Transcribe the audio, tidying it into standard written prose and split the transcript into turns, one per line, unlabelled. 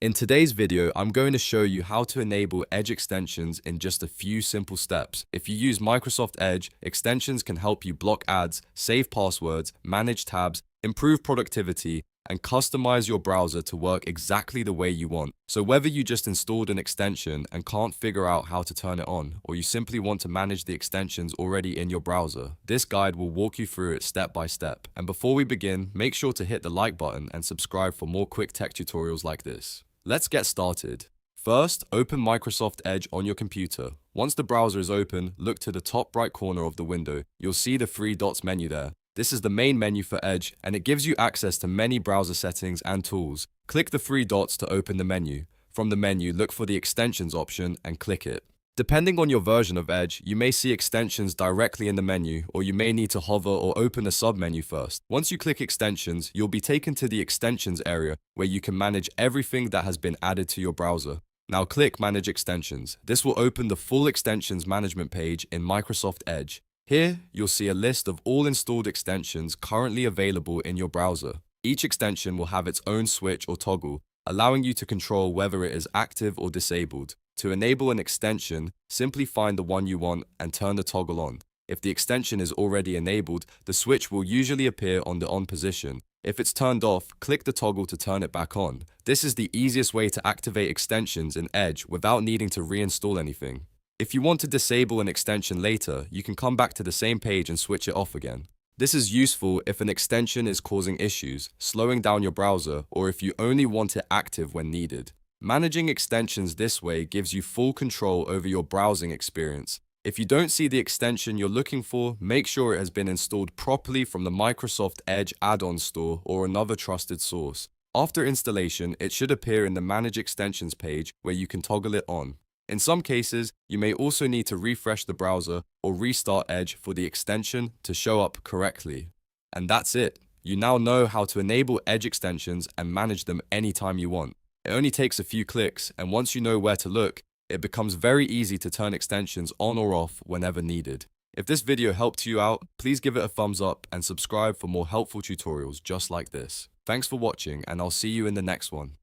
In today's video, I'm going to show you how to enable Edge extensions in just a few simple steps. If you use Microsoft Edge, extensions can help you block ads, save passwords, manage tabs, improve productivity, and customize your browser to work exactly the way you want. So whether you just installed an extension and can't figure out how to turn it on, or you simply want to manage the extensions already in your browser, this guide will walk you through it step by step. And before we begin, make sure to hit the like button and subscribe for more quick tech tutorials like this. Let's get started. First, open Microsoft Edge on your computer. Once the browser is open, look to the top right corner of the window. You'll see the three dots menu there. This is the main menu for Edge, and it gives you access to many browser settings and tools. Click the three dots to open the menu. From the menu, look for the extensions option and click it. Depending on your version of Edge, you may see extensions directly in the menu, or you may need to hover or open a submenu first. Once you click extensions, you'll be taken to the extensions area where you can manage everything that has been added to your browser. Now click Manage Extensions. This will open the full extensions management page in Microsoft Edge. Here, you'll see a list of all installed extensions currently available in your browser. Each extension will have its own switch or toggle, allowing you to control whether it is active or disabled. To enable an extension, simply find the one you want and turn the toggle on. If the extension is already enabled, the switch will usually appear on the on position. If it's turned off, click the toggle to turn it back on. This is the easiest way to activate extensions in Edge without needing to reinstall anything. If you want to disable an extension later, you can come back to the same page and switch it off again. This is useful if an extension is causing issues, slowing down your browser, or if you only want it active when needed. Managing extensions this way gives you full control over your browsing experience. If you don't see the extension you're looking for, make sure it has been installed properly from the Microsoft Edge Add-ons store or another trusted source. After installation, it should appear in the Manage Extensions page where you can toggle it on. In some cases, you may also need to refresh the browser or restart Edge for the extension to show up correctly. And that's it. You now know how to enable Edge extensions and manage them anytime you want. It only takes a few clicks, and once you know where to look, it becomes very easy to turn extensions on or off whenever needed. If this video helped you out, please give it a thumbs up and subscribe for more helpful tutorials just like this. Thanks for watching, and I'll see you in the next one.